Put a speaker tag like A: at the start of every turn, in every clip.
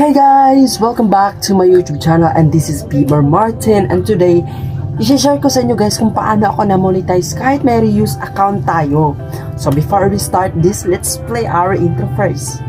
A: Hey guys! Welcome back to my YouTube channel and this is Beamer Martin and today, i-share ko sa inyo guys kung paano ako na-monetize kahit may reuse account tayo. So before we start this, let's play our intro first.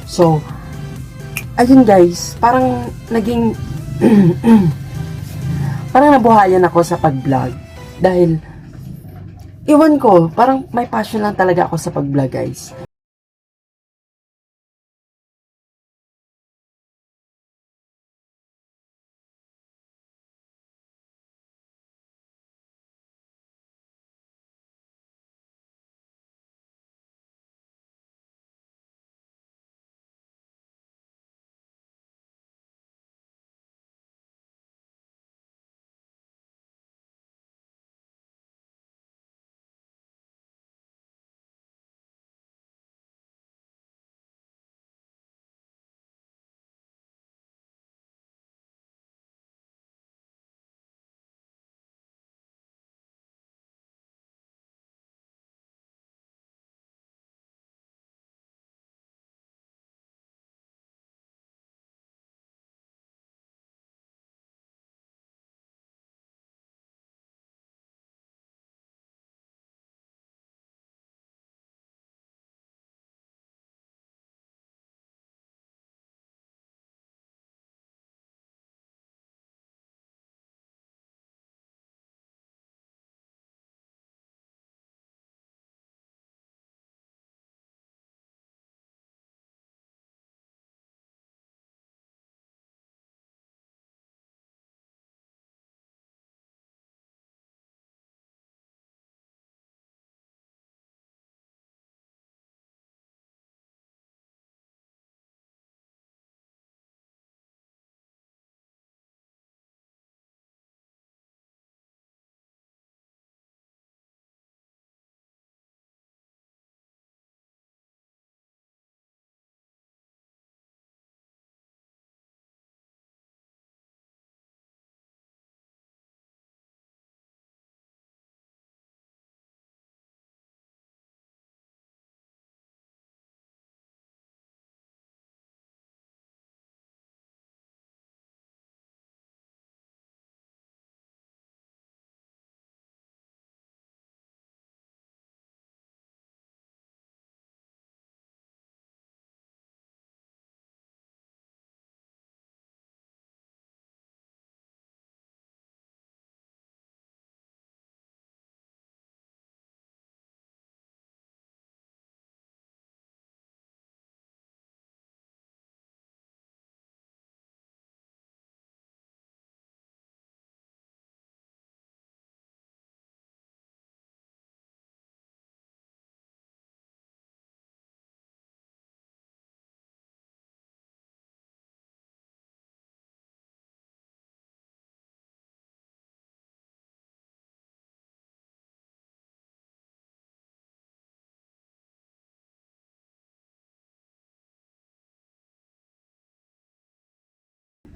A: So, ayun guys, parang naging parang nabuhayan ako sa pag-vlog dahil iwan ko, parang may passion lang talaga ako sa pag-vlog guys.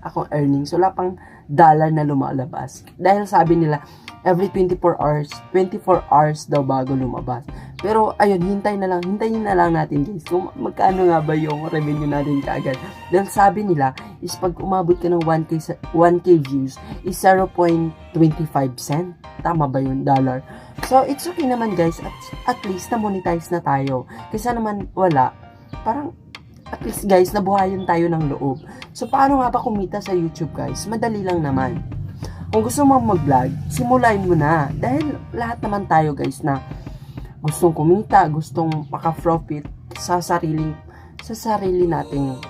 A: akong earnings. Wala pang dollar na lumalabas. Dahil sabi nila, every 24 hours daw bago lumabas. Pero ayun, hintayin na lang natin guys kung magkano nga ba yung revenue natin kaagad. Dahil sabi nila is pag umabot ka ng 1k views is 0.25 cent. Tama ba yun? Dollar. So it's okay naman guys, at least na monetize na tayo. Kasi naman wala, parang at least guys nabuhayan tayo ng loob. So paano nga ba kumita sa YouTube guys? Madali lang naman. Kung gusto mo mag-vlog, simulain mo na. Dahil lahat naman tayo guys na gustong kumita, gustong maka-profit sa sarili nating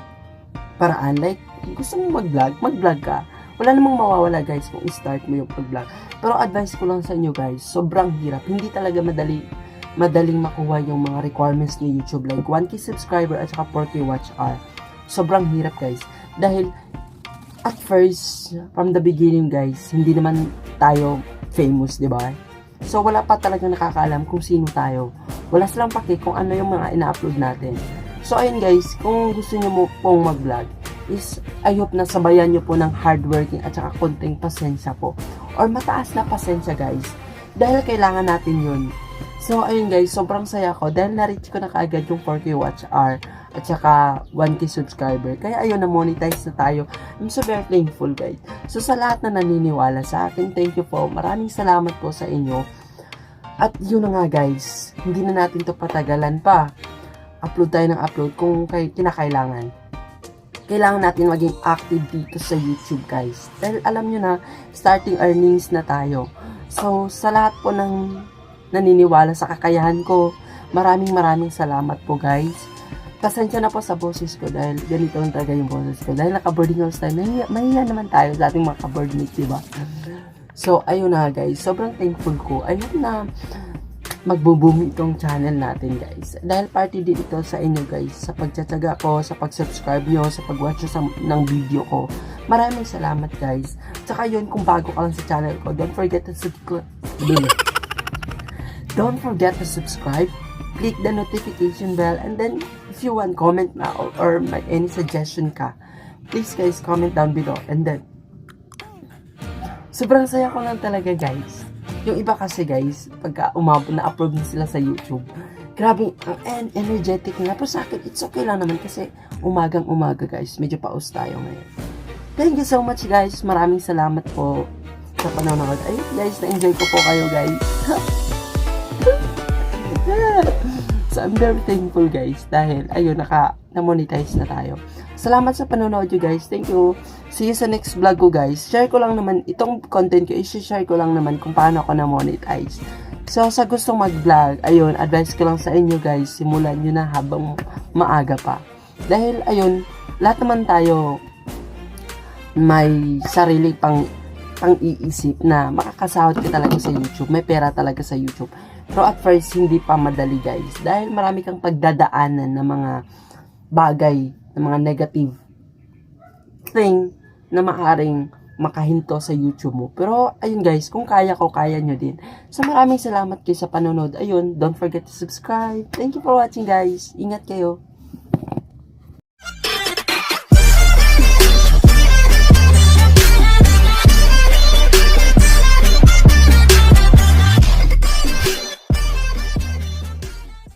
A: paraan. Like, gusto mo mag-vlog ka. Wala namang mawawala guys kung i-start mo yung pag-vlog. Pero advice ko lang sa inyo guys, sobrang hirap. Hindi talaga madaling makuha yung mga requirements ni YouTube. Like 1k subscriber at saka 4k watch hour. Sobrang hirap guys. Dahil at first, from the beginning guys, hindi naman tayo famous, di ba? So wala pa talaga nakakaalam kung sino tayo. Wala silang pake kung ano yung mga ina-upload natin. So ayun guys, kung gusto niyo mo pong mag-vlog, is I hope na sabayan nyo po ng hardworking at saka konting pasensya po. Or mataas na pasensya guys. Dahil kailangan natin yun. So ayun guys, sobrang saya ko dahil na-reach ko na kaagad yung 4k watch hour at saka 1k subscriber. Kaya ayun, na-monetize na tayo. I'm so very thankful guys. So sa lahat na naniniwala sa akin, thank you po. Maraming salamat po sa inyo. At yun na nga guys, hindi na natin to patagalan pa. Upload tayo ng upload kung kinakailangan. Kailangan natin maging active dito sa YouTube guys. Dahil alam nyo na, starting earnings na tayo. So sa lahat po ng naniniwala sa kakayahan ko, maraming salamat po guys. Pasensya na po sa boses ko dahil ganito ang talaga yung boses ko. Dahil naka-boarding house tayo, mahiya naman tayo sa ating mga ka-board mates, diba? So, ayun na guys. Sobrang thankful ko. Ayun na magbo-boom itong channel natin guys. Dahil party din ito sa inyo guys. Sa pagtsatsaga ko, sa pag-subscribe nyo, sa pag-watch ng video ko. Maraming salamat guys. Tsaka yun, kung bago ka lang sa channel ko, don't forget to subscribe. Click the notification bell, and then if you want comment na or may any suggestion ka, please guys comment down below. And then sobrang saya ko lang talaga guys. Yung iba kasi guys, pagka umabot na upload na sila sa YouTube, grabe ang energetic nila. Pero sa akin, it's okay lang naman kasi umaga guys, medyo paus tayo ngayon. Thank you so much guys. Maraming salamat po sa panonood. Ayun guys, na-enjoy ko po kayo guys. So I'm very thankful guys dahil ayun, na-monetize na tayo. Salamat sa panonood you guys. Thank you. See you sa next vlog ko guys. Share ko lang naman itong content ko. I-share ko lang naman kung paano ako na-monetize. So sa gustong mag-vlog, ayun, advice ko lang sa inyo guys, simulan nyo na habang maaga pa. Dahil ayun, lahat naman tayo may sarili pang iisip na makakasahod ka talaga sa YouTube. May pera talaga sa YouTube. Pero at first, hindi pa madali guys. Dahil marami kang pagdadaanan ng mga bagay, ng mga negative thing na maaaring makahinto sa YouTube mo. Pero ayun guys, kung kaya ko, kaya nyo din. So maraming salamat kayo sa panonood. Ayun, don't forget to subscribe. Thank you for watching guys. Ingat kayo.